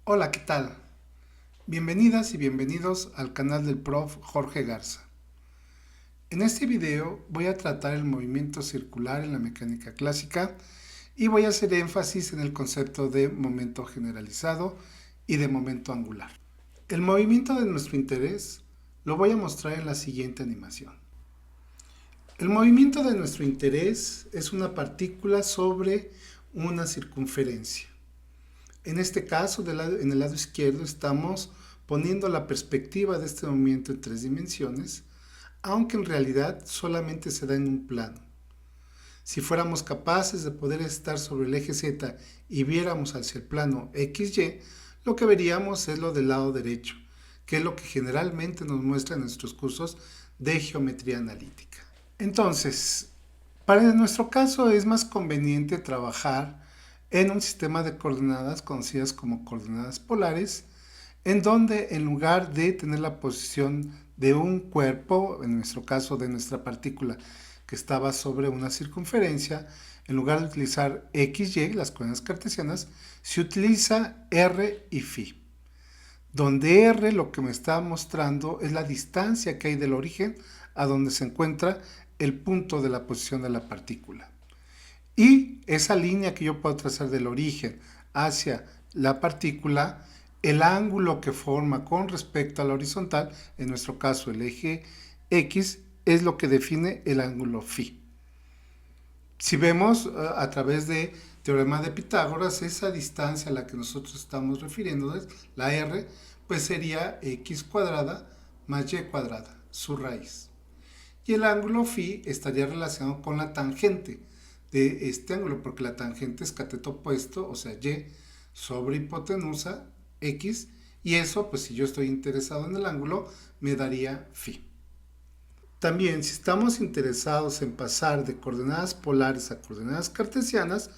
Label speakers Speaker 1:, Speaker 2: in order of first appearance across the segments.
Speaker 1: Hola, ¿qué tal? Bienvenidas y bienvenidos al canal del Prof. Jorge Garza. En este video voy a tratar el movimiento circular en la mecánica clásica y voy a hacer énfasis en el concepto de momento generalizado y de momento angular. El movimiento de nuestro interés lo voy a mostrar en la siguiente animación. El movimiento de nuestro interés es una partícula sobre una circunferencia. En este caso, en el lado izquierdo, estamos poniendo la perspectiva de este movimiento en 3 dimensiones, aunque en realidad solamente se da en un plano. Si fuéramos capaces de poder estar sobre el eje Z y viéramos hacia el plano XY, lo que veríamos es lo del lado derecho, que es lo que generalmente nos muestra en nuestros cursos de geometría analítica. Entonces, para nuestro caso es más conveniente trabajar en un sistema de coordenadas conocidas como coordenadas polares, en donde en lugar de tener la posición de un cuerpo, en nuestro caso de nuestra partícula que estaba sobre una circunferencia, en lugar de utilizar x, y, las coordenadas cartesianas, se utiliza r y phi, donde r lo que me está mostrando es la distancia que hay del origen a donde se encuentra el punto de la posición de la partícula. Y esa línea que yo puedo trazar del origen hacia la partícula, el ángulo que forma con respecto a la horizontal, en nuestro caso el eje X, es lo que define el ángulo phi. Si vemos a través de teorema de Pitágoras, esa distancia a la que nosotros estamos refiriéndonos, la r, pues sería x cuadrada más y cuadrada, su raíz. Y el ángulo phi estaría relacionado con la tangente de este ángulo, porque la tangente es cateto opuesto, o sea, y sobre hipotenusa x, y eso, pues si yo estoy interesado en el ángulo, me daría phi. También, si estamos interesados en pasar de coordenadas polares a coordenadas cartesianas,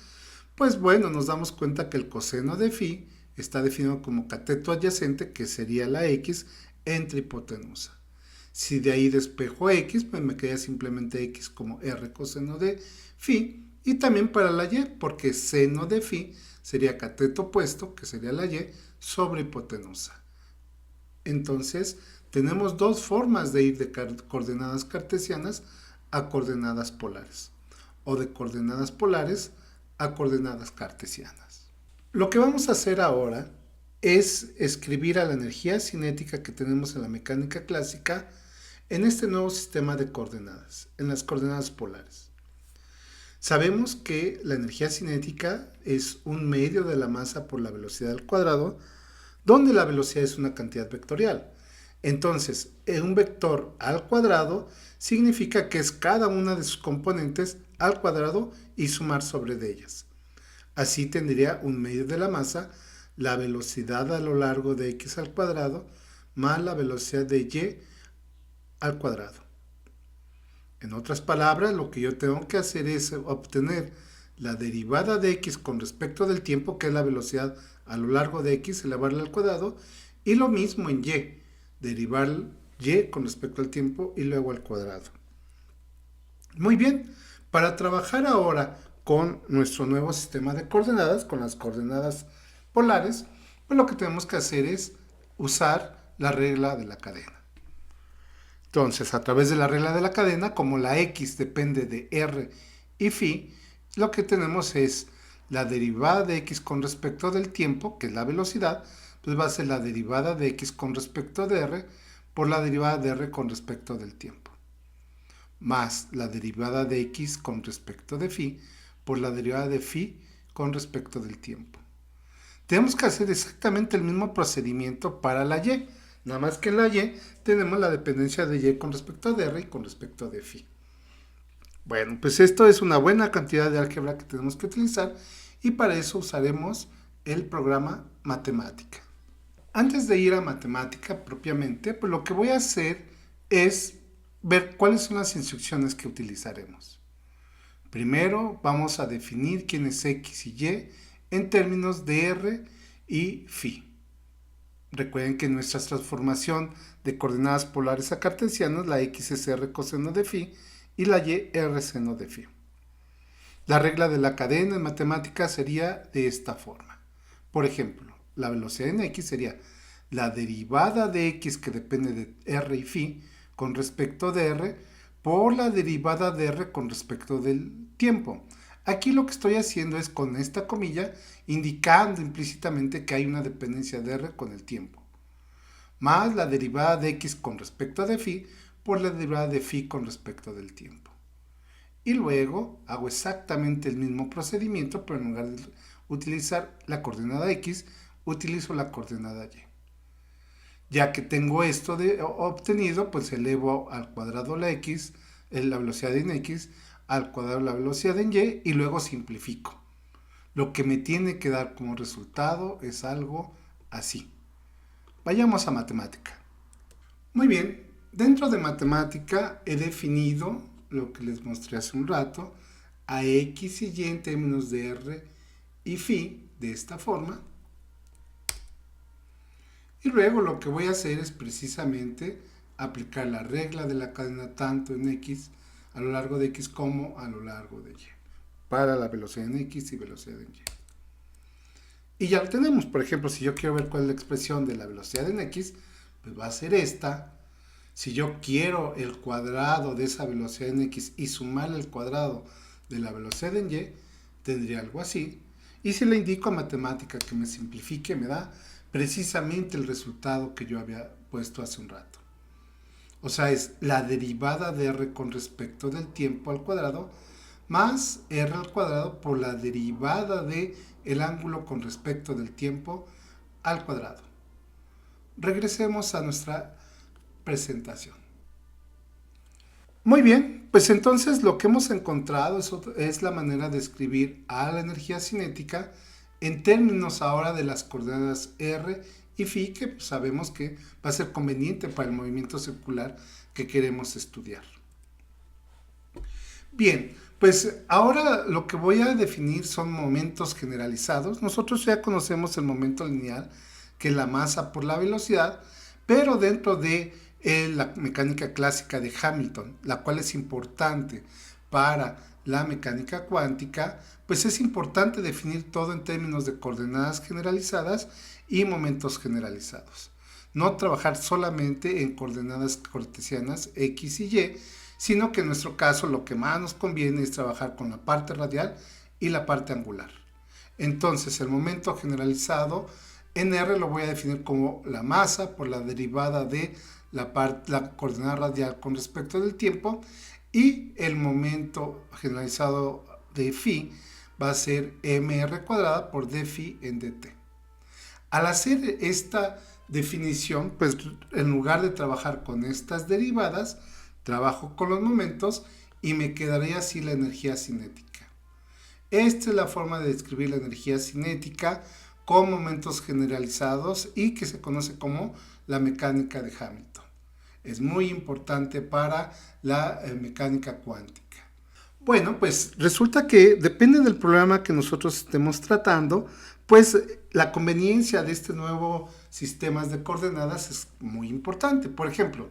Speaker 1: pues bueno, nos damos cuenta que el coseno de phi está definido como cateto adyacente, que sería la x, entre hipotenusa. Si de ahí despejo x, pues me queda simplemente x como r coseno de phi. Y también para la y, porque seno de phi sería cateto opuesto, que sería la y, sobre hipotenusa. Entonces, tenemos dos formas de ir de coordenadas cartesianas a coordenadas polares, o de coordenadas polares a coordenadas cartesianas. Lo que vamos a hacer ahora es escribir a la energía cinética que tenemos en la mecánica clásica en este nuevo sistema de coordenadas, en las coordenadas polares. Sabemos que la energía cinética es un medio de la masa por la velocidad al cuadrado, donde la velocidad es una cantidad vectorial. Entonces, un vector al cuadrado significa que es cada una de sus componentes al cuadrado y sumar sobre de ellas. Así tendría un medio de la masa, la velocidad a lo largo de x al cuadrado, más la velocidad de y al cuadrado. En otras palabras, lo que yo tengo que hacer es obtener la derivada de x con respecto del tiempo, que es la velocidad a lo largo de x, elevarla al cuadrado, y lo mismo en y, derivar y con respecto al tiempo y luego al cuadrado. Muy bien, para trabajar ahora con nuestro nuevo sistema de coordenadas, con las coordenadas polares, pues lo que tenemos que hacer es usar la regla de la cadena. Entonces, a través de la regla de la cadena, como la x depende de r y phi, lo que tenemos es la derivada de x con respecto del tiempo, que es la velocidad, pues va a ser la derivada de x con respecto de r por la derivada de r con respecto del tiempo, más la derivada de x con respecto de phi por la derivada de phi con respecto del tiempo. Tenemos que hacer exactamente el mismo procedimiento para la y, nada más que en la y tenemos la dependencia de y con respecto de r y con respecto de phi. Bueno, pues esto es una buena cantidad de álgebra que tenemos que utilizar y para eso usaremos el programa Matemática. Antes de ir a Matemática propiamente, pues lo que voy a hacer es ver cuáles son las instrucciones que utilizaremos. Primero vamos a definir quién es x y y en términos de r y phi. Recuerden que en nuestra transformación de coordenadas polares a cartesianas, la x es r coseno de phi y la y r seno de phi. La regla de la cadena en matemáticas sería de esta forma. Por ejemplo, la velocidad en x sería la derivada de x, que depende de r y phi, con respecto de r, por la derivada de r con respecto del tiempo. Aquí lo que estoy haciendo es, con esta comilla, indicando implícitamente que hay una dependencia de r con el tiempo, más la derivada de x con respecto de phi por la derivada de phi con respecto del tiempo. Y luego hago exactamente el mismo procedimiento, pero en lugar de utilizar la coordenada x, utilizo la coordenada y. Ya que tengo esto obtenido, pues elevo al cuadrado la x, la velocidad en x, al cuadrado la velocidad en y, y luego simplifico. Lo que me tiene que dar como resultado es algo así. Vayamos a matemática. Muy bien, dentro de matemática he definido lo que les mostré hace un rato, a x y y en términos de r y phi, de esta forma. Y luego lo que voy a hacer es precisamente aplicar la regla de la cadena tanto en x, a lo largo de x, como a lo largo de y, para la velocidad en x y velocidad en y. Y ya lo tenemos. Por ejemplo, si yo quiero ver cuál es la expresión de la velocidad en x, pues va a ser esta. Si yo quiero el cuadrado de esa velocidad en x y sumar el cuadrado de la velocidad en y, tendría algo así. Y si le indico a matemática que me simplifique, me da precisamente el resultado que yo había puesto hace un rato. O sea, es la derivada de r con respecto del tiempo al cuadrado, más r al cuadrado por la derivada de el ángulo con respecto del tiempo al cuadrado. Regresemos a nuestra presentación. Muy bien, pues entonces lo que hemos encontrado es la manera de escribir a la energía cinética en términos ahora de las coordenadas r y phi, que pues sabemos que va a ser conveniente para el movimiento circular que queremos estudiar. Bien, pues ahora lo que voy a definir son momentos generalizados. Nosotros ya conocemos el momento lineal, que es la masa por la velocidad, pero dentro de la mecánica clásica de Hamilton, la cual es importante para la mecánica cuántica, pues es importante definir todo en términos de coordenadas generalizadas y momentos generalizados. No trabajar solamente en coordenadas cartesianas x y y, sino que en nuestro caso lo que más nos conviene es trabajar con la parte radial y la parte angular. Entonces el momento generalizado en R lo voy a definir como la masa por la derivada de la coordenada radial con respecto del tiempo, y el momento generalizado de phi va a ser mr cuadrada por d phi en dt. Al hacer esta definición, pues en lugar de trabajar con estas derivadas, trabajo con los momentos y me quedaría así la energía cinética. Esta es la forma de describir la energía cinética con momentos generalizados y que se conoce como la mecánica de Hamilton. Es muy importante para la mecánica cuántica. Bueno, pues resulta que depende del problema que nosotros estemos tratando, pues la conveniencia de este nuevo sistema de coordenadas es muy importante. Por ejemplo,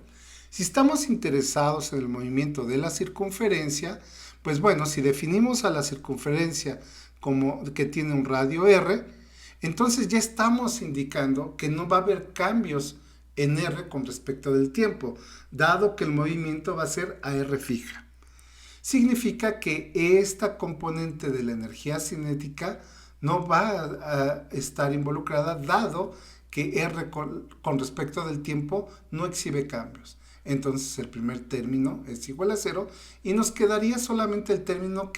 Speaker 1: si estamos interesados en el movimiento de la circunferencia, pues bueno, si definimos a la circunferencia como que tiene un radio r, entonces ya estamos indicando que no va a haber cambios en r con respecto del tiempo, dado que el movimiento va a ser a r fija. Significa que esta componente de la energía cinética no va a estar involucrada, dado que r con respecto del tiempo no exhibe cambios. Entonces el primer término es igual a 0 y nos quedaría solamente el término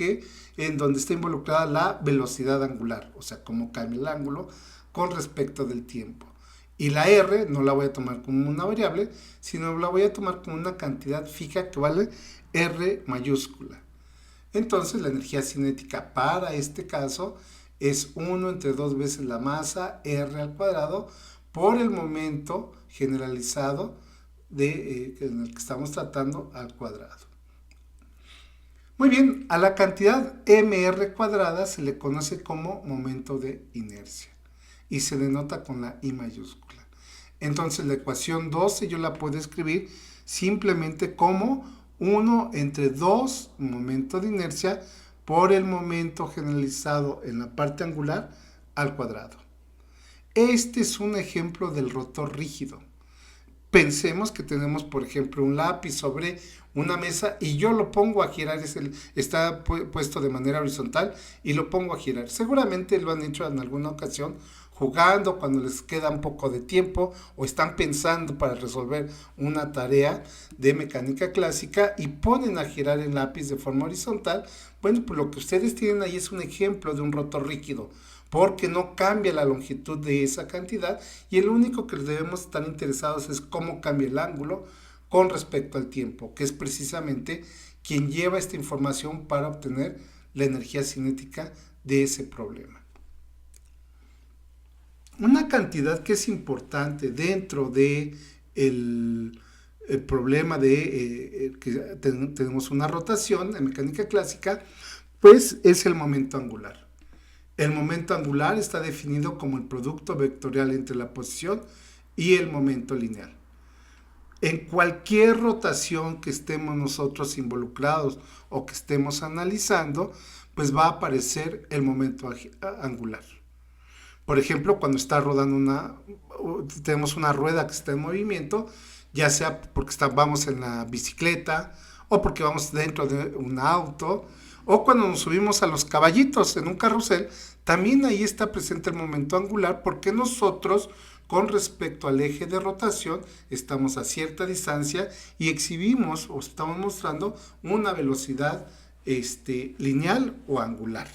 Speaker 1: en donde está involucrada la velocidad angular, o sea, cómo cambia el ángulo con respecto del tiempo. Y la r no la voy a tomar como una variable, sino la voy a tomar como una cantidad fija que vale r mayúscula. Entonces la energía cinética para este caso es 1 entre 2 veces la masa r al cuadrado por el momento generalizado en el que estamos tratando al cuadrado. Muy bien, a la cantidad mr cuadrada se le conoce como momento de inercia y se denota con la I mayúscula. Entonces la ecuación 12 yo la puedo escribir simplemente como 1 entre 2 momento de inercia por el momento generalizado en la parte angular al cuadrado. Este es un ejemplo del rotor rígido. Pensemos que tenemos, por ejemplo, un lápiz sobre una mesa y yo lo pongo a girar, está puesto de manera horizontal y lo pongo a girar. Seguramente lo han hecho en alguna ocasión jugando cuando les queda un poco de tiempo o están pensando para resolver una tarea de mecánica clásica y ponen a girar el lápiz de forma horizontal. Bueno, pues lo que ustedes tienen ahí es un ejemplo de un rotor rígido, porque no cambia la longitud de esa cantidad y el único que debemos estar interesados es cómo cambia el ángulo con respecto al tiempo, que es precisamente quien lleva esta información para obtener la energía cinética de ese problema. Una cantidad que es importante dentro de el problema de que tenemos una rotación en mecánica clásica, pues es el momento angular. El momento angular está definido como el producto vectorial entre la posición y el momento lineal. En cualquier rotación que estemos nosotros involucrados o que estemos analizando, pues va a aparecer el momento angular. Por ejemplo, cuando está rodando tenemos una rueda que está en movimiento, ya sea porque vamos en la bicicleta o porque vamos dentro de un auto, o cuando nos subimos a los caballitos en un carrusel, también ahí está presente el momento angular porque nosotros con respecto al eje de rotación estamos a cierta distancia y exhibimos o estamos mostrando una velocidad lineal o angular.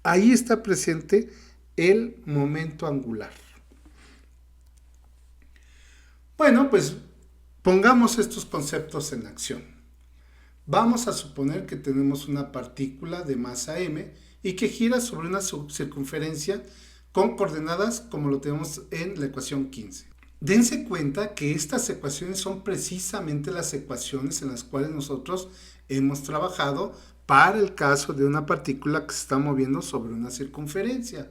Speaker 1: Ahí está presente el momento angular. Bueno, pues pongamos estos conceptos en acción. Vamos a suponer que tenemos una partícula de masa m y que gira sobre una circunferencia con coordenadas como lo tenemos en la ecuación 15. Dense cuenta que estas ecuaciones son precisamente las ecuaciones en las cuales nosotros hemos trabajado para el caso de una partícula que se está moviendo sobre una circunferencia.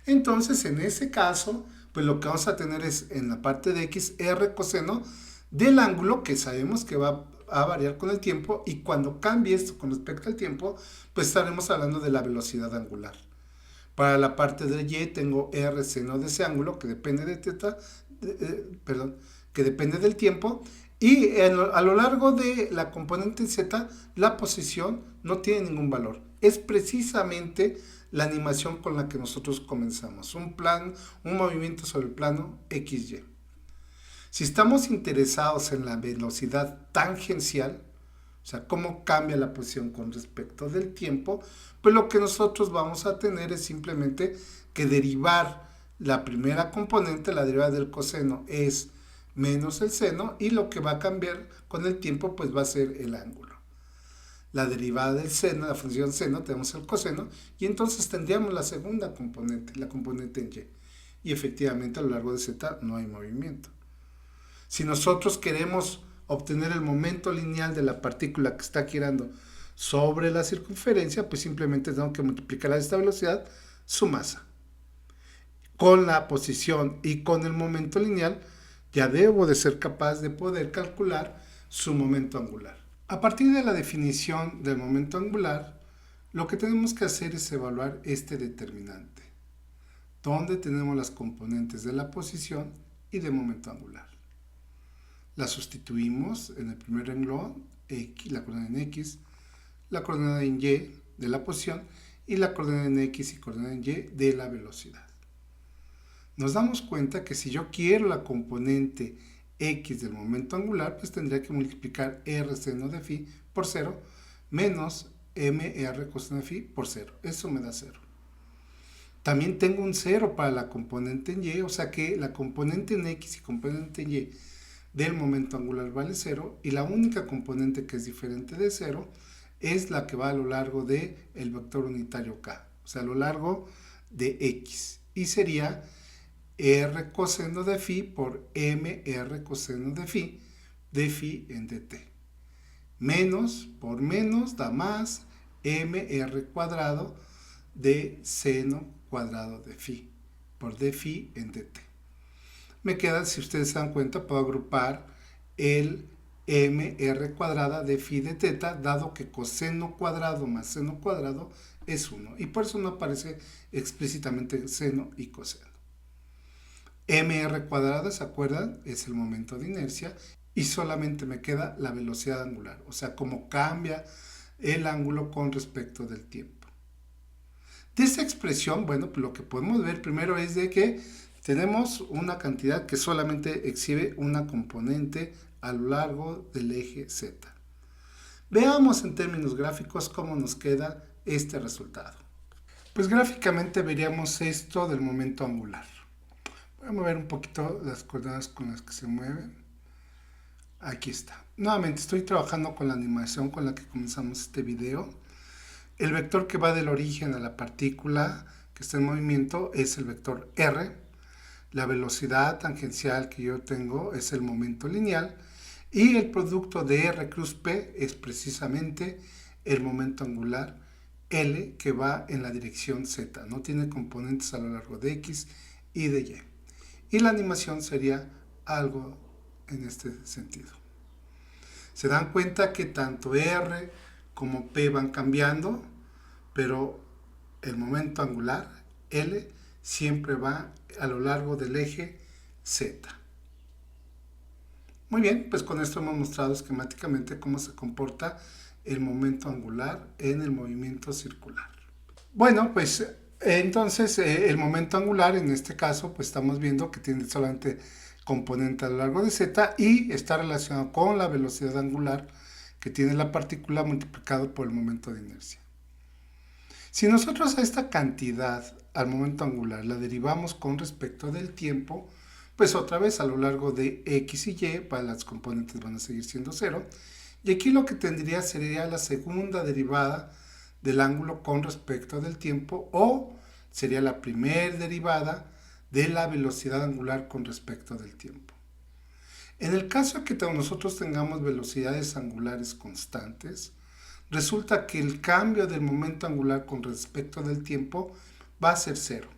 Speaker 1: Entonces, en ese caso, pues lo que vamos a tener es en la parte de x, r coseno del ángulo que sabemos que va a variar con el tiempo, y cuando cambie esto con respecto al tiempo, pues estaremos hablando de la velocidad angular. Para la parte de y tengo r seno de ese ángulo que depende de teta, que depende del tiempo, y a lo largo de la componente z, la posición no tiene ningún valor. Es precisamente la animación con la que nosotros comenzamos, un movimiento sobre el plano XY. Si estamos interesados en la velocidad tangencial, o sea, cómo cambia la posición con respecto del tiempo, pues lo que nosotros vamos a tener es simplemente que derivar la primera componente, la derivada del coseno es menos el seno, y lo que va a cambiar con el tiempo pues va a ser el ángulo. La derivada del seno, la función seno, tenemos el coseno, y entonces tendríamos la segunda componente, la componente en y. Y efectivamente a lo largo de z no hay movimiento. Si nosotros queremos obtener el momento lineal de la partícula que está girando sobre la circunferencia, pues simplemente tengo que multiplicar a esta velocidad su masa. Con la posición y con el momento lineal, ya debo de ser capaz de poder calcular su momento angular. A partir de la definición del momento angular, lo que tenemos que hacer es evaluar este determinante, donde tenemos las componentes de la posición y de momento angular. La sustituimos en el primer renglón, la coordenada en x, la coordenada en y de la posición y la coordenada en x y coordenada en y de la velocidad. Nos damos cuenta que si yo quiero la componente x del momento angular, pues tendría que multiplicar r seno de phi por 0 menos mr coseno de phi por 0. Eso me da 0. También tengo un 0 para la componente en y, o sea que la componente en x y componente en y del momento angular vale 0, y la única componente que es diferente de 0 es la que va a lo largo del vector unitario k, o sea, a lo largo de x, y sería r coseno de phi por mr coseno de phi en dt. Menos por menos da más mr cuadrado de seno cuadrado de phi por d phi en dt. Me queda, si ustedes se dan cuenta, puedo agrupar el mr cuadrada de phi de teta, dado que coseno cuadrado más seno cuadrado es 1, y por eso no aparece explícitamente seno y coseno. mr², ¿se acuerdan? Es el momento de inercia y solamente me queda la velocidad angular, o sea, cómo cambia el ángulo con respecto del tiempo. De esta expresión, bueno, pues lo que podemos ver primero es de que tenemos una cantidad que solamente exhibe una componente a lo largo del eje Z. Veamos en términos gráficos cómo nos queda este resultado. Pues gráficamente veríamos esto del momento angular. Voy a mover un poquito las coordenadas con las que se mueven. Aquí está. Nuevamente estoy trabajando con la animación con la que comenzamos este video. El vector que va del origen a la partícula que está en movimiento es el vector r. La velocidad tangencial que yo tengo es el momento lineal. Y el producto de r cruz p es precisamente el momento angular L que va en la dirección Z. No tiene componentes a lo largo de X y de Y. Y la animación sería algo en este sentido. Se dan cuenta que tanto R como P van cambiando, pero el momento angular L siempre va a lo largo del eje Z. Muy bien, pues con esto hemos mostrado esquemáticamente cómo se comporta el momento angular en el movimiento circular. Bueno, pues entonces el momento angular en este caso pues estamos viendo que tiene solamente componente a lo largo de Z y está relacionado con la velocidad angular que tiene la partícula multiplicado por el momento de inercia. Si nosotros a esta cantidad al momento angular la derivamos con respecto del tiempo, pues otra vez a lo largo de X y Y, las componentes van a seguir siendo 0, y aquí lo que tendría sería la segunda derivada del ángulo con respecto del tiempo, o sería la primera derivada de la velocidad angular con respecto del tiempo. En el caso que nosotros tengamos velocidades angulares constantes, resulta que el cambio del momento angular con respecto del tiempo va a ser 0.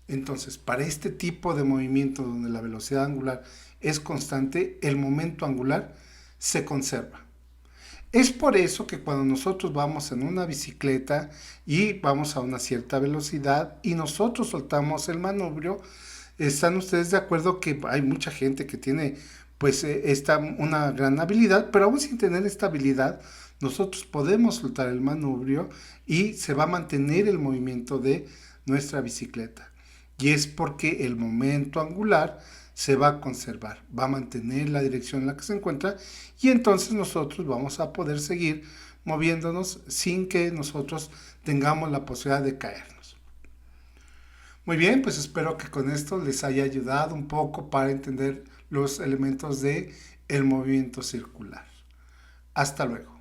Speaker 1: Entonces, para este tipo de movimiento donde la velocidad angular es constante, el momento angular se conserva. Es por eso que cuando nosotros vamos en una bicicleta y vamos a una cierta velocidad y nosotros soltamos el manubrio, ¿están ustedes de acuerdo que hay mucha gente que tiene pues una gran habilidad, pero aún sin tener esta habilidad, nosotros podemos soltar el manubrio y se va a mantener el movimiento de nuestra bicicleta? Y es porque el momento angular se va a conservar, va a mantener la dirección en la que se encuentra y entonces nosotros vamos a poder seguir moviéndonos sin que nosotros tengamos la posibilidad de caernos. Muy bien, pues espero que con esto les haya ayudado un poco para entender los elementos del movimiento circular. Hasta luego.